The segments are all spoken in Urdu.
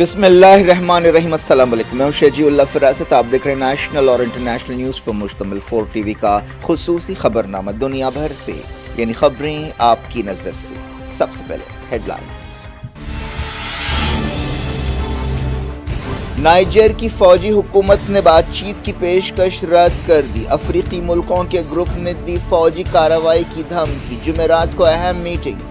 بسم اللہ الرحمن الرحیم۔ السلام علیکم، میں ہوں شجیع اللہ فراست۔ آپ دیکھ رہے ہیں نیشنل اور انٹرنیشنل نیوز پر مشتمل 4 ٹی وی کا خصوصی خبرنامہ دنیا بھر سے، یعنی خبریں آپ کی نظر سے۔ سب سے پہلے ہیڈ لائنز۔ نائجر کی فوجی حکومت نے بات چیت کی پیشکش رد کر دی۔ افریقی ملکوں کے گروپ نے دی فوجی کارروائی کی دھمکی۔ جمعرات کو اہم میٹنگ۔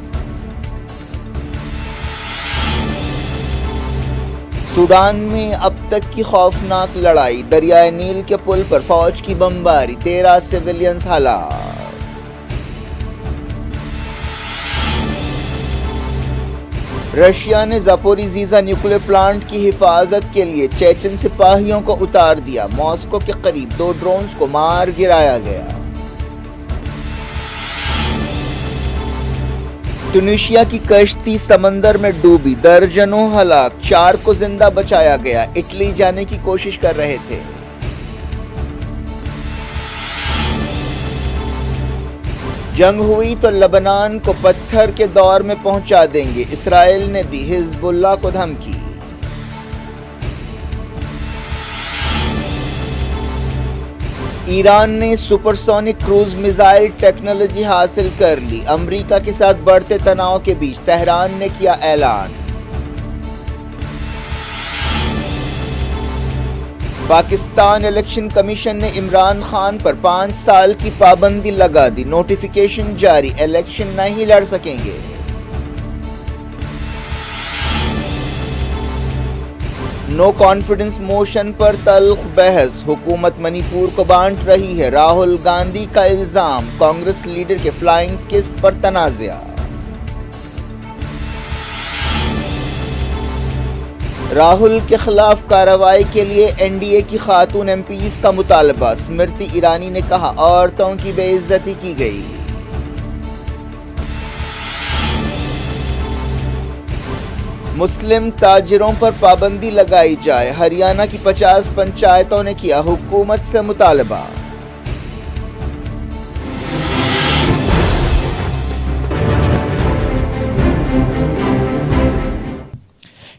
سوڈان میں اب تک کی خوفناک لڑائی، دریائے نیل کے پل پر فوج کی بمباری، 13 سویلینز ہلاک۔ رشیا نے زاپوریزھیا نیوکلیئر پلانٹ کی حفاظت کے لیے چیچن سپاہیوں کو اتار دیا۔ ماسکو کے قریب 2 ڈرونز کو مار گرایا گیا۔ ٹونیشیا کی کشتی سمندر میں ڈوبی، درجنوں ہلاک، 4 کو زندہ بچایا گیا۔ اٹلی جانے کی کوشش کر رہے تھے۔ جنگ ہوئی تو لبنان کو پتھر کے دور میں پہنچا دیں گے، اسرائیل نے دی حزب اللہ کو دھمکی۔ ایران نے supersonic cruise missile technology حاصل کر لی۔ امریکہ کے ساتھ بڑھتے تناؤ کے بیچ تہران نے کیا اعلان۔ پاکستان الیکشن کمیشن نے عمران خان پر 5 سال کی پابندی لگا دی۔ نوٹیفیکیشن جاری، الیکشن نہیں لڑ سکیں گے۔ نو کانفیڈنس موشن پر تلخ بحث، حکومت منی پور کو بانٹ رہی ہے، راہل گاندھی کا الزام۔ کانگریس لیڈر کے فلائنگ کس پر تنازعہ۔ راہل کے خلاف کارروائی کے لیے این ڈی اے کی خاتون ایم پیز کا مطالبہ۔ اسمرتی ایرانی نے کہا عورتوں کی بے عزتی کی گئی۔ مسلم تاجروں پر پابندی لگائی جائے، ہریانہ کی 50 پنچایتوں نے کیا حکومت سے مطالبہ۔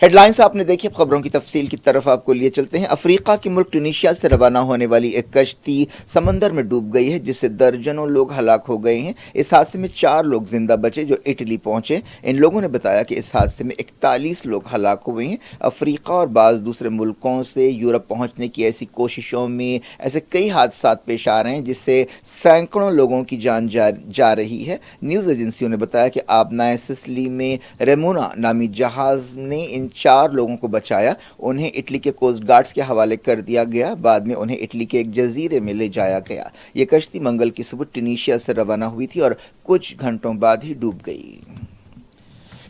ہیڈ لائنز آپ نے دیکھی، اب خبروں کی تفصیل کی طرف آپ کو لیے چلتے ہیں۔ افریقہ کے ملک ٹونیشیا سے روانہ ہونے والی ایک کشتی سمندر میں ڈوب گئی ہے، جس سے درجنوں لوگ ہلاک ہو گئے ہیں۔ اس حادثے میں 4 لوگ زندہ بچے جو اٹلی پہنچے۔ ان لوگوں نے بتایا کہ اس حادثے میں 41 لوگ ہلاک ہوئے ہیں۔ افریقہ اور بعض دوسرے ملکوں سے یورپ پہنچنے کی ایسی کوششوں میں ایسے کئی حادثات پیش آ رہے ہیں جس سے سینکڑوں لوگوں کی جان جا رہی ہے۔ نیوز ایجنسیوں نے بتایا کہ آبنائے سسلی میں ریمونا نامی جہاز نے ان 4 لوگوں کو بچایا۔ انہیں اٹلی کے کوسٹ گارڈز کے حوالے کر دیا گیا، بعد میں انہیں اٹلی کے ایک جزیرے میں لے جایا گیا۔ یہ کشتی منگل کی صبح ٹونیشیا سے روانہ ہوئی تھی اور کچھ گھنٹوں بعد ہی ڈوب گئی۔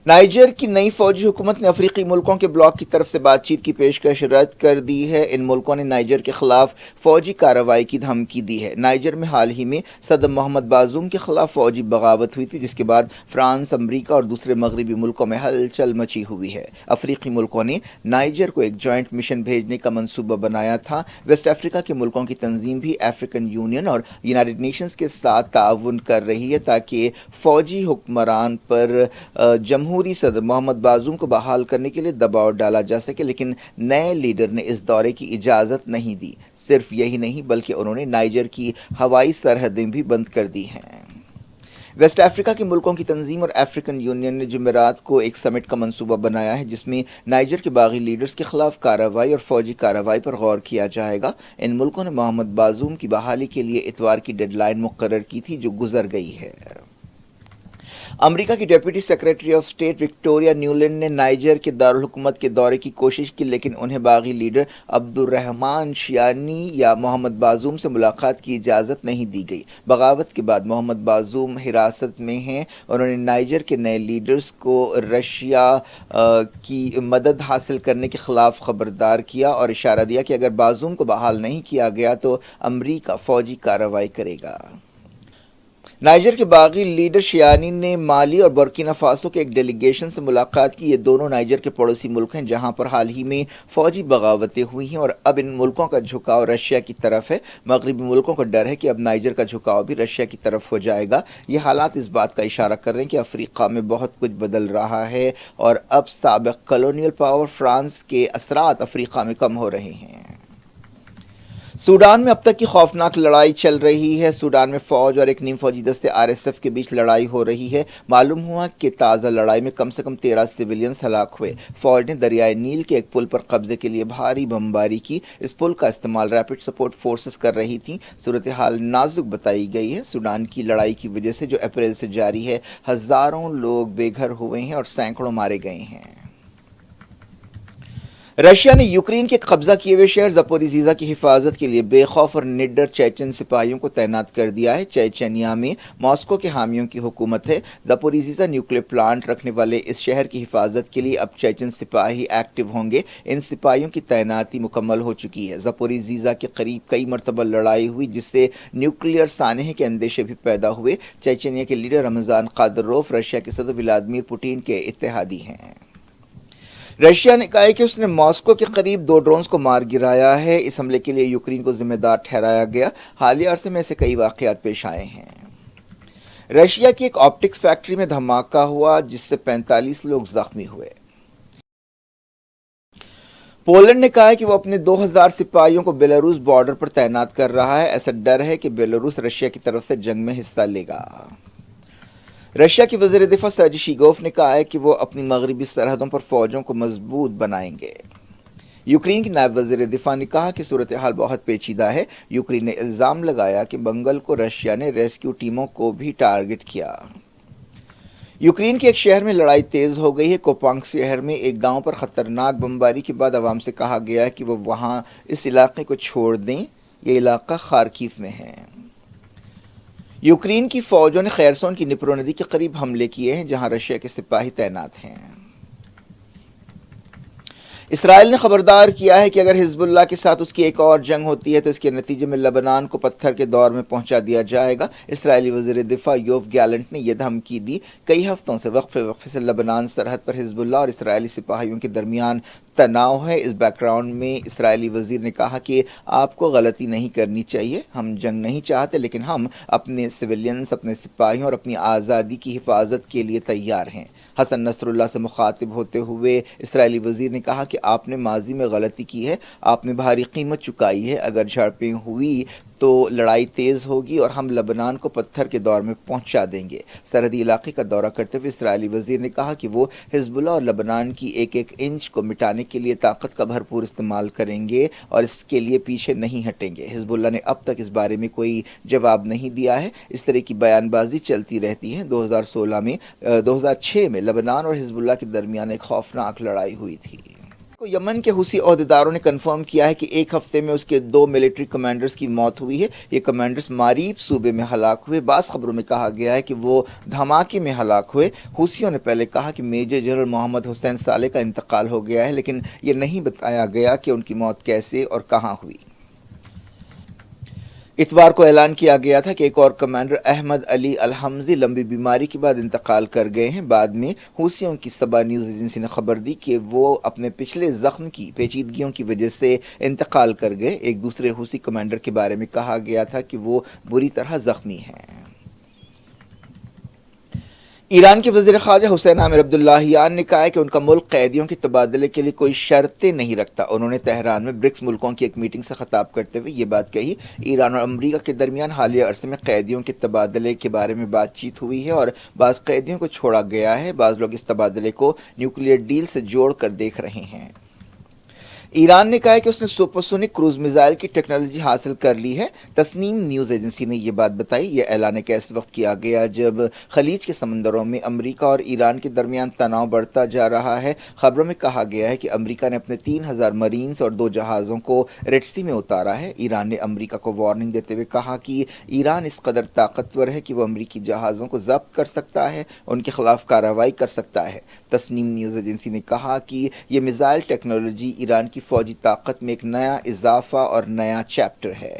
نائجر کی نئی فوجی حکومت نے افریقی ملکوں کے بلاک کی طرف سے بات چیت کی پیشکش رد کر دی ہے۔ ان ملکوں نے نائجر کے خلاف فوجی کارروائی کی دھمکی دی ہے۔ نائجر میں حال ہی میں صدر محمد بازوم کے خلاف فوجی بغاوت ہوئی تھی، جس کے بعد فرانس، امریکہ اور دوسرے مغربی ملکوں میں ہلچل مچی ہوئی ہے۔ افریقی ملکوں نے نائجر کو ایک جوائنٹ مشن بھیجنے کا منصوبہ بنایا تھا۔ ویسٹ افریقہ کے ملکوں کی تنظیم بھی افریقن یونین اور یونائیٹڈ نیشنز کے ساتھ تعاون کر رہی ہے تاکہ فوجی حکمران پر جمہوری صدر محمد بازوم کو بحال کرنے کے لیے دباؤ ڈالا جا سکے، لیکن نئے لیڈر نے اس دورے کی اجازت نہیں دی۔ صرف یہی نہیں بلکہ انہوں نے نائجر کی ہوائی سرحدیں بھی بند کر دی ہیں۔ ویسٹ افریقہ کے ملکوں کی تنظیم اور افریقن یونین نے جمعرات کو ایک سمٹ کا منصوبہ بنایا ہے جس میں نائجر کے باغی لیڈرز کے خلاف کارروائی اور فوجی کارروائی پر غور کیا جائے گا۔ ان ملکوں نے محمد بازوم کی بحالی کے لیے اتوار کی ڈیڈ لائن مقرر کی تھی جو گزر گئی ہے۔ امریکہ کی deputy secretary of state Victoria Nuland نے نائجر کے دارالحکومت کے دورے کی کوشش کی، لیکن انہیں باغی لیڈر عبدالرحمان شیانی یا محمد بازوم سے ملاقات کی اجازت نہیں دی گئی۔ بغاوت کے بعد محمد بازوم حراست میں ہیں۔ انہوں نے نائجر کے نئے لیڈرز کو رشیا کی مدد حاصل کرنے کے خلاف خبردار کیا اور اشارہ دیا کہ اگر بازوم کو بحال نہیں کیا گیا تو امریکہ فوجی کارروائی کرے گا۔ نائجر کے باغی لیڈر شیانی نے مالی اور برکینا فاسو کے ایک ڈیلیگیشن سے ملاقات کی۔ یہ دونوں نائجر کے پڑوسی ملک ہیں جہاں پر حال ہی میں فوجی بغاوتیں ہوئی ہیں اور اب ان ملکوں کا جھکاؤ رشیا کی طرف ہے۔ مغربی ملکوں کو ڈر ہے کہ اب نائجر کا جھکاؤ بھی رشیا کی طرف ہو جائے گا۔ یہ حالات اس بات کا اشارہ کر رہے ہیں کہ افریقہ میں بہت کچھ بدل رہا ہے اور اب سابق کالونیل پاور فرانس کے اثرات افریقہ میں کم ہو رہے ہیں۔ سوڈان میں اب تک کی خوفناک لڑائی چل رہی ہے۔ سوڈان میں فوج اور ایک نیم فوجی دستے RSF کے بیچ لڑائی ہو رہی ہے۔ معلوم ہوا کہ تازہ لڑائی میں کم سے کم 13 سویلینز ہلاک ہوئے۔ فوج نے دریائے نیل کے ایک پل پر قبضے کے لیے بھاری بمباری کی۔ اس پل کا استعمال ریپڈ سپورٹ فورسز کر رہی تھیں۔ صورتحال نازک بتائی گئی ہے۔ سوڈان کی لڑائی کی وجہ سے جو اپریل سے جاری ہے، ہزاروں لوگ بے گھر ہوئے ہیں اور سینکڑوں مارے گئے ہیں۔ رشیا نے یوکرین کے قبضہ کیے ہوئے شہر زپوریزھیا کی حفاظت کے لیے بے خوف اور نڈر چیچن سپاہیوں کو تعینات کر دیا ہے۔ چیچنیا میں ماسکو کے حامیوں کی حکومت ہے۔ زپوریزھیا نیوکلیئر پلانٹ رکھنے والے اس شہر کی حفاظت کے لیے اب چیچن سپاہی ایکٹیو ہوں گے۔ ان سپاہیوں کی تعیناتی مکمل ہو چکی ہے۔ زپوریزھیا کے قریب کئی مرتبہ لڑائی ہوئی جس سے نیوکلیئر سانحے کے اندیشے بھی پیدا ہوئے۔ چیچنیا کے لیڈر رمضان قادروف رشیا کے صدر ولادیمیر پوٹین کے اتحادی ہیں۔ رشیا نے کہا ہے کہ اس نے ماسکو کے قریب 2 ڈرونز کو مار گرایا ہے۔ اس حملے کے لیے یوکرین کو ذمہ دار ٹھہرایا گیا۔ حالیہ عرصے میں ایسے کئی واقعات پیش آئے ہیں۔ رشیا کی ایک آپٹکس فیکٹری میں دھماکہ ہوا جس سے 45 لوگ زخمی ہوئے۔ پولینڈ نے کہا ہے کہ وہ اپنے 2000 سپاہیوں کو بیلاروس بارڈر پر تعینات کر رہا ہے۔ ایسا ڈر ہے کہ بیلاروس رشیا کی طرف سے جنگ میں حصہ لے گا۔ رشیا کے وزیر دفاع سرجی شیگوف نے کہا ہے کہ وہ اپنی مغربی سرحدوں پر فوجوں کو مضبوط بنائیں گے۔ یوکرین کے نائب وزیر دفاع نے کہا کہ صورتحال بہت پیچیدہ ہے۔ یوکرین نے الزام لگایا کہ منگل کو رشیا نے ریسکیو ٹیموں کو بھی ٹارگٹ کیا۔ یوکرین کے ایک شہر میں لڑائی تیز ہو گئی ہے۔ کوپانک شہر میں ایک گاؤں پر خطرناک بمباری کے بعد عوام سے کہا گیا ہے کہ وہ وہاں اس علاقے کو چھوڑ دیں۔ یہ علاقہ خارکیف میں ہے۔ یوکرین کی فوجوں نے خیرسون کی ڈنیپرو ندی کے قریب حملے کیے ہیں جہاں رشیا کے سپاہی تعینات ہیں۔ اسرائیل نے خبردار کیا ہے کہ اگر حزب اللہ کے ساتھ اس کی ایک اور جنگ ہوتی ہے تو اس کے نتیجے میں لبنان کو پتھر کے دور میں پہنچا دیا جائے گا۔ اسرائیلی وزیر دفاع یوف گیلنٹ نے یہ دھمکی دی۔ کئی ہفتوں سے وقفے سے لبنان سرحد پر حزب اللہ اور اسرائیلی سپاہیوں کے درمیان تناؤ ہے۔ اس بیک گراؤنڈ میں اسرائیلی وزیر نے کہا کہ آپ کو غلطی نہیں کرنی چاہیے، ہم جنگ نہیں چاہتے لیکن ہم اپنے سویلینز، اپنے سپاہیوں اور اپنی آزادی کی حفاظت کے لیے تیار ہیں۔ حسن نصر اللہ سے مخاطب ہوتے ہوئے اسرائیلی وزیر نے کہا کہ آپ نے ماضی میں غلطی کی ہے، آپ نے بھاری قیمت چکائی ہے، اگر جھڑپیں ہوئی تو لڑائی تیز ہوگی اور ہم لبنان کو پتھر کے دور میں پہنچا دیں گے۔ سرحدی علاقے کا دورہ کرتے ہوئے اسرائیلی وزیر نے کہا کہ وہ حزب اللہ اور لبنان کی ایک ایک انچ کو مٹانے کے لیے طاقت کا بھرپور استعمال کریں گے اور اس کے لیے پیچھے نہیں ہٹیں گے۔ حزب اللہ نے اب تک اس بارے میں کوئی جواب نہیں دیا ہے۔ اس طرح کی بیان بازی چلتی رہتی ہے۔ 2006 میں لبنان اور حزب اللہ کے درمیان ایک خوفناک لڑائی ہوئی تھی۔ یمن کے حوثی عہدیداروں نے کنفرم کیا ہے کہ ایک ہفتے میں اس کے 2 ملٹری کمانڈرز کی موت ہوئی ہے۔ یہ کمانڈرز ماریب صوبے میں ہلاک ہوئے۔ بعض خبروں میں کہا گیا ہے کہ وہ دھماکے میں ہلاک ہوئے۔ حوثیوں نے پہلے کہا کہ میجر جنرل محمد حسین صالح کا انتقال ہو گیا ہے لیکن یہ نہیں بتایا گیا کہ ان کی موت کیسے اور کہاں ہوئی۔ اتوار کو اعلان کیا گیا تھا کہ ایک اور کمانڈر احمد علی الحمزی لمبی بیماری کے بعد انتقال کر گئے ہیں۔ بعد میں حوثیوں کی سبا نیوز ایجنسی نے خبر دی کہ وہ اپنے پچھلے زخم کی پیچیدگیوں کی وجہ سے انتقال کر گئے۔ ایک دوسرے حوثی کمانڈر کے بارے میں کہا گیا تھا کہ وہ بری طرح زخمی ہیں۔ ایران کے وزیر خارجہ حسین عامر عبداللہیان نے کہا ہے کہ ان کا ملک قیدیوں کے تبادلے کے لیے کوئی شرطیں نہیں رکھتا۔ انہوں نے تہران میں برکس ملکوں کی ایک میٹنگ سے خطاب کرتے ہوئے یہ بات کہی۔ ایران اور امریکہ کے درمیان حالیہ عرصے میں قیدیوں کے تبادلے کے بارے میں بات چیت ہوئی ہے اور بعض قیدیوں کو چھوڑا گیا ہے۔ بعض لوگ اس تبادلے کو نیوکلیئر ڈیل سے جوڑ کر دیکھ رہے ہیں۔ ایران نے کہا ہے کہ اس نے سپرسونک کروز میزائل کی ٹیکنالوجی حاصل کر لی ہے۔ تسنیم نیوز ایجنسی نے یہ بات بتائی۔ یہ اعلان کیس وقت کیا گیا جب خلیج کے سمندروں میں امریکہ اور ایران کے درمیان تناؤ بڑھتا جا رہا ہے۔ خبروں میں کہا گیا ہے کہ امریکہ نے اپنے 3000 مرینز اور 2 جہازوں کو ریڈ سی میں اتارا ہے۔ ایران نے امریکہ کو وارننگ دیتے ہوئے کہا کہ ایران اس قدر طاقتور ہے کہ وہ امریکی جہازوں کو ضبط کر سکتا ہے، ان کے خلاف کارروائی کر سکتا ہے۔ تسنیم نیوز ایجنسی نے کہا کہ یہ میزائل ٹیکنالوجی ایران کی فوجی طاقت میں ایک نیا اضافہ اور نیا چیپٹر ہے۔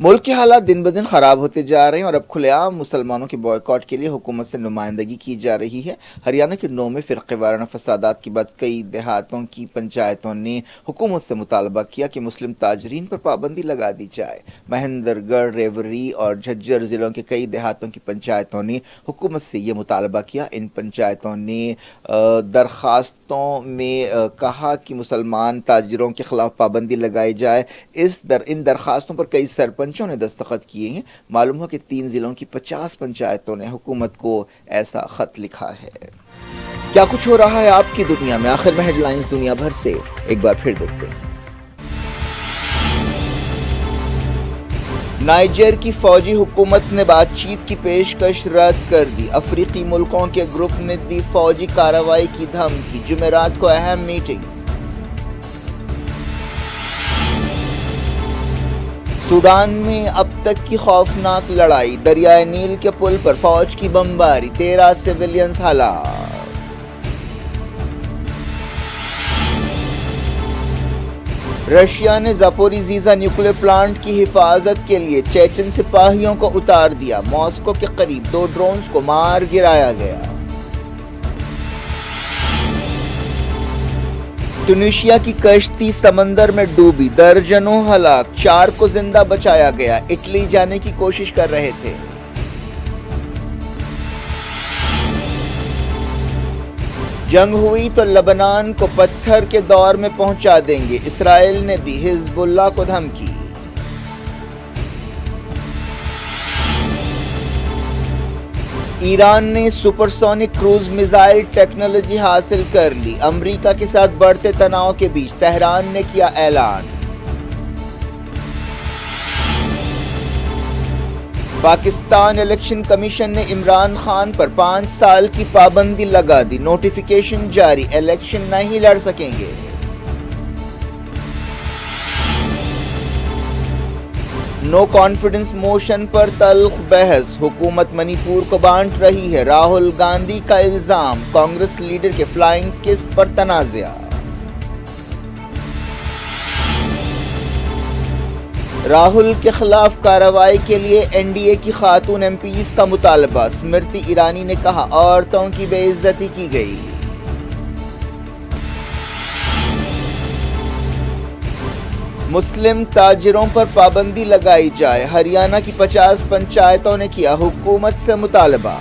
ملک کے حالات دن بدن خراب ہوتے جا رہے ہیں اور اب کھلے عام مسلمانوں کے بائیکاٹ کے لیے حکومت سے نمائندگی کی جا رہی ہے۔ ہریانہ کے 9 میں فرقے وارانہ فسادات کے بعد کئی دیہاتوں کی پنچایتوں نے حکومت سے مطالبہ کیا کہ مسلم تاجرین پر پابندی لگا دی جائے۔ مہندر گڑھ، ریوری اور جھجھر ضلعوں کے کئی دیہاتوں کی پنچایتوں نے حکومت سے یہ مطالبہ کیا۔ ان پنچایتوں نے درخواستوں میں کہا کہ مسلمان تاجروں کے خلاف پابندی لگائی جائے۔ ان درخواستوں پر کئی سرپنچوں نے دستخط کیے ہیں۔ معلوم ہو کہ 3 ضلعوں کی 50 پنچایتوں نے حکومت کو ایسا خط لکھا ہے۔ کیا کچھ ہو رہا ہے آپ کی دنیا میں؟ آخر میں ہیڈ لائنز دنیا بھر سے ایک بار پھر دیکھتے ہیں۔ نائجر کی فوجی حکومت نے بات چیت کی پیشکش رد کر دی۔ افریقی ملکوں کے گروپ نے دی فوجی کارروائی کی دھمکی۔ جمعرات کو اہم میٹنگ۔ سوڈان میں اب تک کی خوفناک لڑائی۔ دریائے نیل کے پل پر فوج کی بمباری، 13 سویلینز ہلاک۔ رشیا نے زاپوریزھیا نیوکلیئر پلانٹ کی حفاظت کے لیے چیچن سپاہیوں کو اتار دیا۔ ماسکو کے قریب 2 ڈرونز کو مار گرایا گیا۔ ٹونیشیا کی کشتی سمندر میں ڈوبی، درجنوں ہلاک، 4 کو زندہ بچایا گیا۔ اٹلی جانے کی کوشش کر رہے تھے۔ جنگ ہوئی تو لبنان کو پتھر کے دور میں پہنچا دیں گے، اسرائیل نے دی حزب اللہ کو دھمکی۔ ایران نے supersonic cruise missile technology حاصل کر لی۔ امریکہ کے ساتھ بڑھتے تناؤ کے بیچ تہران نے کیا اعلان۔ پاکستان الیکشن کمیشن نے عمران خان پر 5 سال کی پابندی لگا دی۔ نوٹیفیکیشن جاری، الیکشن نہیں لڑ سکیں گے۔ نو کانفیڈنس موشن پر تلخ بحث، حکومت منی پور کو بانٹ رہی ہے، راہل گاندھی کا الزام۔ کانگریس لیڈر کے فلائنگ کس پر تنازعہ۔ راہل کے خلاف کارروائی کے لیے این ڈی اے کی خاتون ایم پیز کا مطالبہ۔ اسمرتی ایرانی نے کہا عورتوں کی بے عزتی کی گئی۔ مسلم تاجروں پر پابندی لگائی جائے، ہریانہ کی 50 پنچایتوں نے کیا حکومت سے مطالبہ۔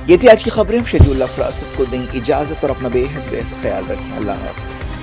یہ تھی آج کی خبریں۔ شیڈول افراست کو دیں اجازت اور اپنا بے حد خیال رکھیں۔ اللہ حافظ۔